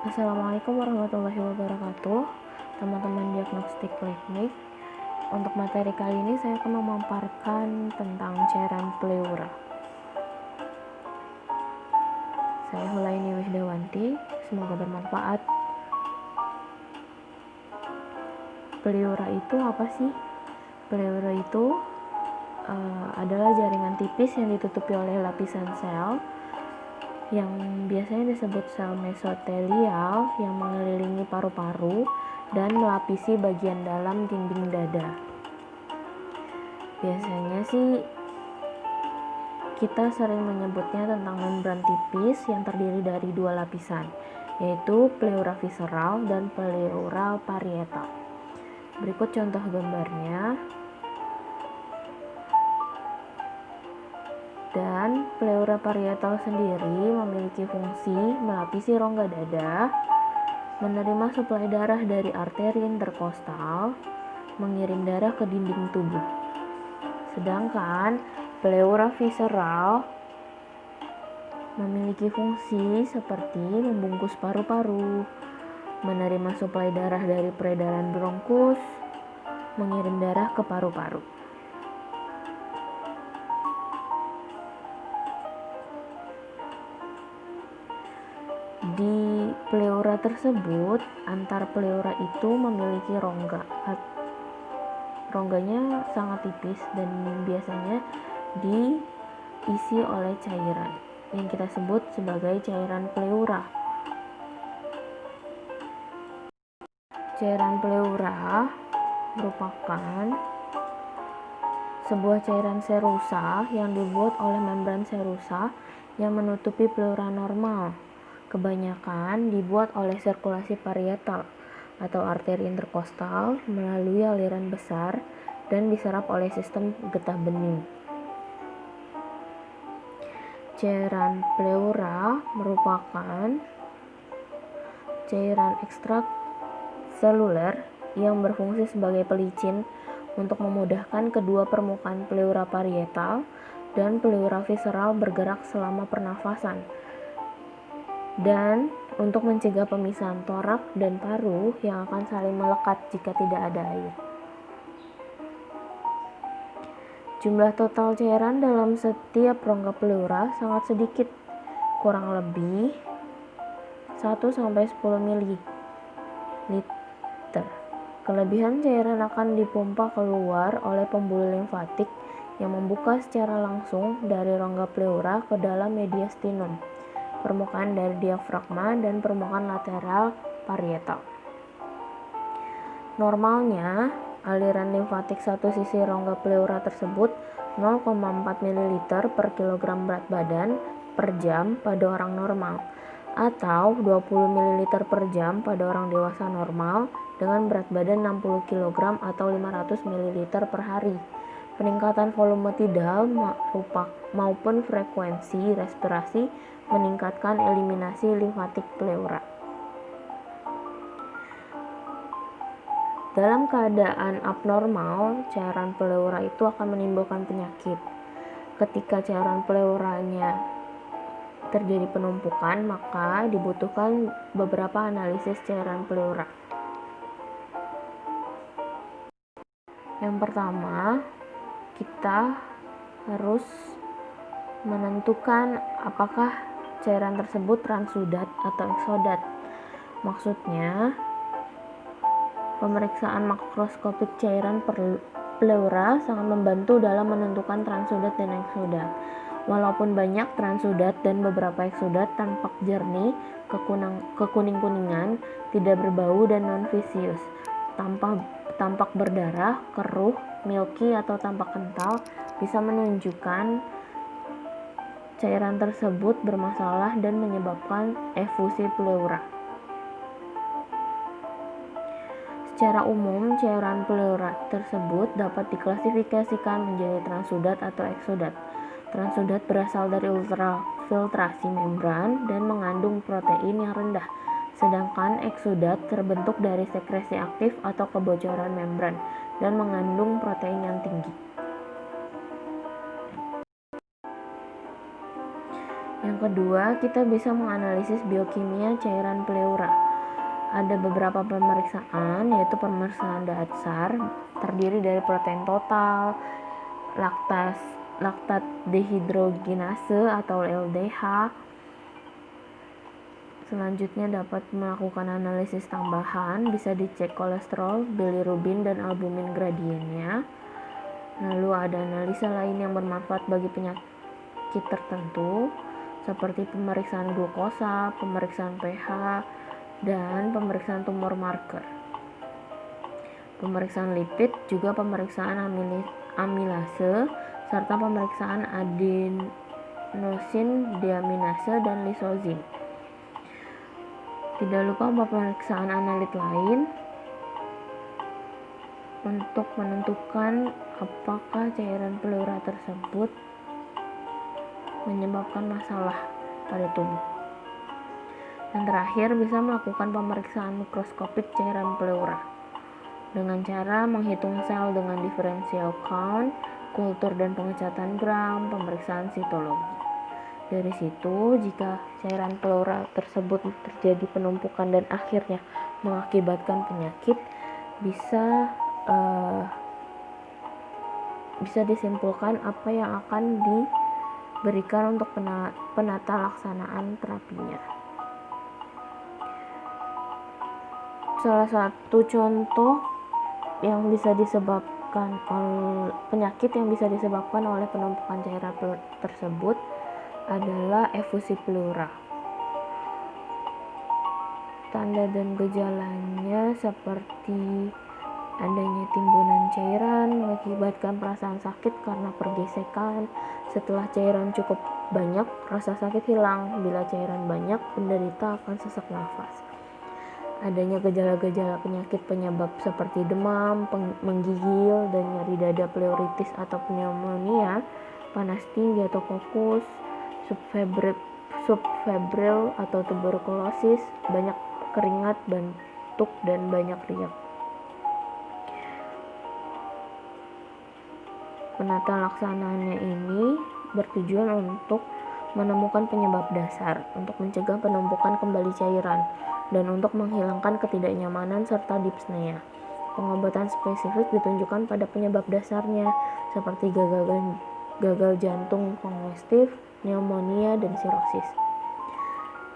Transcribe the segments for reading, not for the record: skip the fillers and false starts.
Assalamualaikum warahmatullahi wabarakatuh, teman-teman diagnostik klinik. Untuk materi kali ini saya akan memaparkan tentang cairan pleura. Saya Hulaini Wihdawanti, semoga bermanfaat. Pleura itu apa sih? Pleura itu adalah jaringan tipis yang ditutupi oleh lapisan sel yang biasanya disebut sel mesotelial yang mengelilingi paru-paru dan melapisi bagian dalam dinding dada. Biasanya sih kita sering menyebutnya tentang membran tipis yang terdiri dari dua lapisan, yaitu pleura visceral dan pleura parietal. Berikut contoh gambarnya. Dan pleura parietal sendiri memiliki fungsi melapisi rongga dada, menerima suplai darah dari arteri interkostal, mengirim darah ke dinding tubuh. Sedangkan pleura visceral memiliki fungsi seperti membungkus paru-paru, menerima suplai darah dari peredaran bronkus, mengirim darah ke paru-paru. Di pleura tersebut, antar pleura itu memiliki rongga. Rongganya sangat tipis dan biasanya diisi oleh cairan yang kita sebut sebagai cairan pleura. Cairan pleura merupakan sebuah cairan serusa yang dibuat oleh membran serusa yang menutupi pleura normal. Kebanyakan dibuat oleh sirkulasi parietal atau arteri interkostal melalui aliran besar dan diserap oleh sistem getah bening. Cairan pleura merupakan cairan ekstraseluler yang berfungsi sebagai pelicin untuk memudahkan kedua permukaan pleura parietal dan pleura visceral bergerak selama pernafasan, dan untuk mencegah pemisahan torak dan paru yang akan saling melekat jika tidak ada air. Jumlah total cairan dalam setiap rongga pleura sangat sedikit, kurang lebih 1-10 ml. Kelebihan cairan akan dipompa keluar oleh pembuluh limfatik yang membuka secara langsung dari rongga pleura ke dalam mediastinum, permukaan dari diafragma dan permukaan lateral parietal. Normalnya, aliran limfatik satu sisi rongga pleura tersebut 0,4 ml per kilogram berat badan per jam pada orang normal, atau 20 ml per jam pada orang dewasa normal dengan berat badan 60 kg atau 500 ml per hari. Peningkatan volume tidal maupun frekuensi respirasi meningkatkan eliminasi limfatik pleura. Dalam keadaan abnormal, cairan pleura itu akan menimbulkan penyakit. Ketika cairan pleuranya terjadi penumpukan, maka dibutuhkan beberapa analisis cairan pleura. Yang pertama, kita harus menentukan apakah cairan tersebut transudat atau eksudat. Maksudnya, pemeriksaan makroskopik cairan pleura sangat membantu dalam menentukan transudat dan eksudat. Walaupun banyak transudat dan beberapa eksudat tampak jernih, kekuning-kuningan, tidak berbau dan non-visius, tampak berdarah, keruh, milky atau tampak kental, bisa menunjukkan cairan tersebut bermasalah dan menyebabkan efusi pleura. Secara umum, cairan pleura tersebut dapat diklasifikasikan menjadi transudat atau eksudat. Transudat berasal dari ultrafiltrasi membran dan mengandung protein yang rendah, sedangkan eksudat terbentuk dari sekresi aktif atau kebocoran membran dan mengandung protein yang tinggi. Yang Yang kedua, kita bisa menganalisis biokimia cairan pleura. Ada beberapa pemeriksaan, yaitu pemeriksaan dasar terdiri dari protein total, laktat dehidrogenase atau LDH. Selanjutnya dapat melakukan analisis tambahan, bisa dicek kolesterol, bilirubin, dan albumin gradiennya. Lalu ada analisa lain yang bermanfaat bagi penyakit tertentu, seperti pemeriksaan glukosa, pemeriksaan pH, dan pemeriksaan tumor marker. Pemeriksaan lipid, juga pemeriksaan amilase, serta pemeriksaan adenosin deaminase dan lisozim. Tidak lupa pemeriksaan analit lain untuk menentukan apakah cairan pleura tersebut menyebabkan masalah pada tubuh. Dan terakhir, bisa melakukan pemeriksaan mikroskopik cairan pleura dengan cara menghitung sel dengan differential count, kultur dan pengecatan gram, pemeriksaan sitologi. Dari situ, jika cairan pleura tersebut terjadi penumpukan dan akhirnya mengakibatkan penyakit, bisa disimpulkan apa yang akan diberikan untuk penata laksanaan terapinya. Salah satu contoh yang bisa disebabkan oleh penyakit yang bisa disebabkan oleh penumpukan cairan tersebut adalah efusi pleura. Tanda dan gejalanya seperti adanya timbunan cairan, mengakibatkan perasaan sakit karena pergesekan. Setelah cairan cukup banyak, rasa sakit hilang. Bila cairan banyak, penderita akan sesak nafas. Adanya gejala-gejala penyakit penyebab seperti demam, menggigil, dan nyeri dada pleuritis atau pneumonia, panas tinggi atau kokus, subfebril atau tuberkulosis, banyak keringat, batuk, dan banyak riak. Penata laksanaannya ini bertujuan untuk menemukan penyebab dasar, untuk mencegah penumpukan kembali cairan, dan untuk menghilangkan ketidaknyamanan serta dyspnea. Pengobatan spesifik ditunjukkan pada penyebab dasarnya, seperti gagal jantung kongestif, pneumonia, dan sirosis.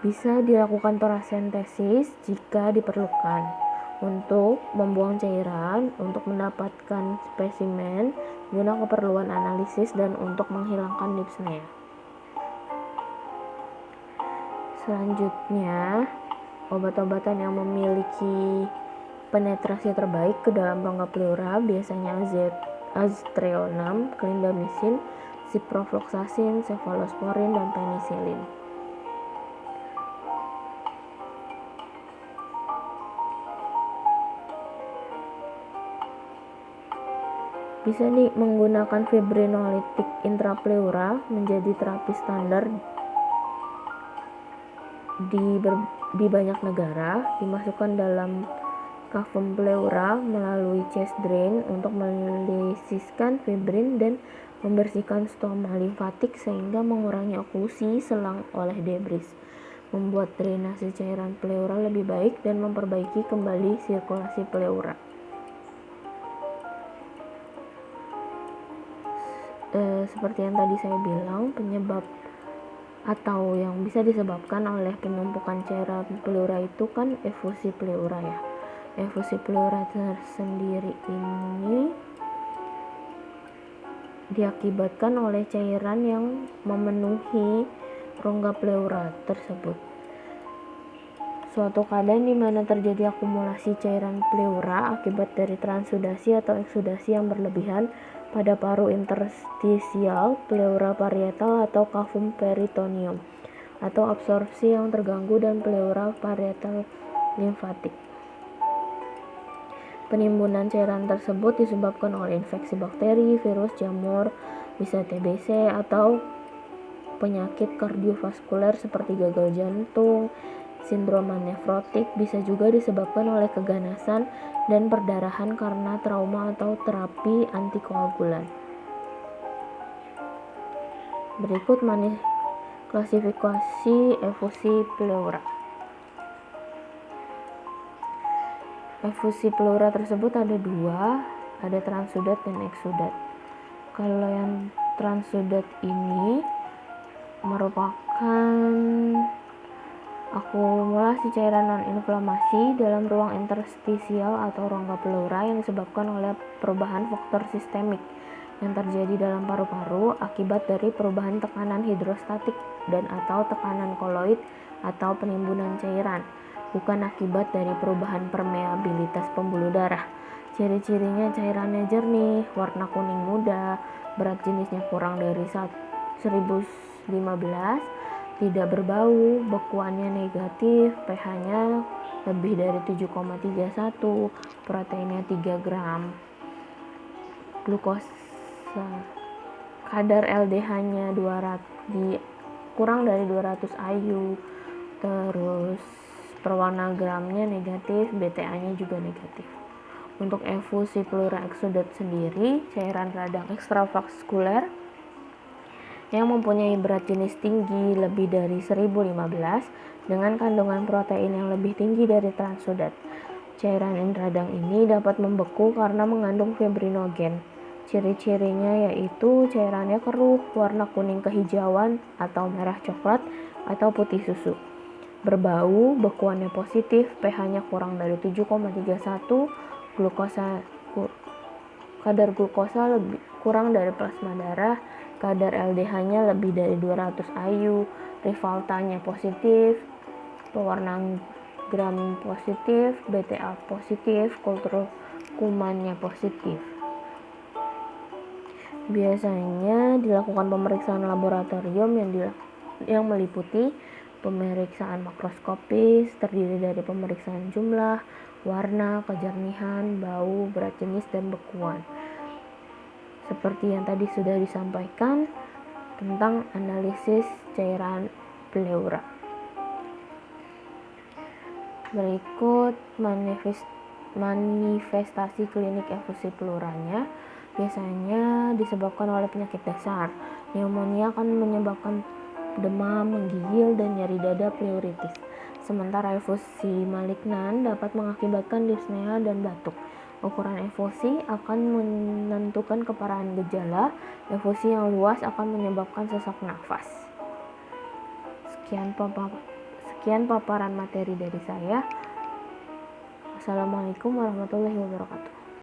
Bisa dilakukan torasentesis jika diperlukan untuk membuang cairan, untuk mendapatkan spesimen guna keperluan analisis, dan untuk menghilangkan dyspnea. Selanjutnya, obat-obatan yang memiliki penetrasi terbaik ke dalam rongga pleura biasanya aztreonam, clindamycin, ciprofloxacin, cefalosporin, dan penisilin. Bisa menggunakan fibrinolitik intrapleura menjadi terapi standar di banyak negara. Dimasukkan dalam cavum pleura melalui chest drain untuk melisiskan fibrin dan membersihkan stoma limfatik sehingga mengurangi oklusi selang oleh debris, membuat drainase cairan pleura lebih baik, dan memperbaiki kembali sirkulasi pleura. Seperti yang tadi saya bilang, penyebab atau yang bisa disebabkan oleh penumpukan cairan pleura itu kan efusi pleura ya. Efusi pleura tersendiri ini diakibatkan oleh cairan yang memenuhi rongga pleura tersebut. Suatu keadaan di mana terjadi akumulasi cairan pleura akibat dari transudasi atau eksudasi yang berlebihan pada paru interstisial, pleura parietal atau cavum peritoneum, atau absorpsi yang terganggu dan pleura parietal limfatik. Penimbunan cairan tersebut disebabkan oleh infeksi bakteri, virus, jamur, bisa TBC, atau penyakit kardiovaskuler seperti gagal jantung, sindroma nefrotik. Bisa juga disebabkan oleh keganasan dan perdarahan karena trauma atau terapi antikoagulan. Berikut Klasifikasi efusi pleura. Efusi pleura tersebut ada dua, ada transudat dan eksudat. Kalau yang transudat ini merupakan akumulasi cairan non-inflamasi dalam ruang interstisial atau rongga pleura yang disebabkan oleh perubahan faktor sistemik yang terjadi dalam paru-paru akibat dari perubahan tekanan hidrostatik dan atau tekanan koloid atau penimbunan cairan, bukan akibat dari perubahan permeabilitas pembuluh darah. Ciri-cirinya cairannya jernih, warna kuning muda, berat jenisnya kurang dari 1015, tidak berbau, bekuannya negatif, pH-nya lebih dari 7,31, proteinnya 3 gram, glukosa, kadar LDH-nya kurang dari 200 IU, terus perwarna gramnya negatif, BTA-nya juga negatif. Untuk efusi pleura eksudat sendiri, cairan radang ekstravaskuler yang mempunyai berat jenis tinggi lebih dari 1015 dengan kandungan protein yang lebih tinggi dari transudat. Cairan radang ini dapat membeku karena mengandung fibrinogen. Ciri-cirinya yaitu cairannya keruh, warna kuning kehijauan atau merah coklat atau putih susu. Berbau, bekuannya positif, pH-nya kurang dari 7,31, kadar glukosa lebih kurang dari plasma darah, kadar LDH-nya lebih dari 200 IU, rivaltanya positif, pewarna gram positif, BTA positif, kultur kumannya positif. Biasanya dilakukan pemeriksaan laboratorium yang meliputi pemeriksaan makroskopis terdiri dari pemeriksaan jumlah, warna, kejernihan, bau, berat jenis, dan bekuan. Seperti yang tadi sudah disampaikan tentang analisis cairan pleura. Berikut manifestasi klinik efusi pleuranya. Biasanya disebabkan oleh penyakit dasar. Pneumonia akan menyebabkan demam, menggigil, dan nyeri dada pleuritis. Sementara efusi malignan dapat mengakibatkan dispnea dan batuk. Ukuran efusi akan menentukan keparahan gejala. Efusi yang luas akan menyebabkan sesak nafas. Sekian paparan materi dari saya. Assalamualaikum warahmatullahi wabarakatuh.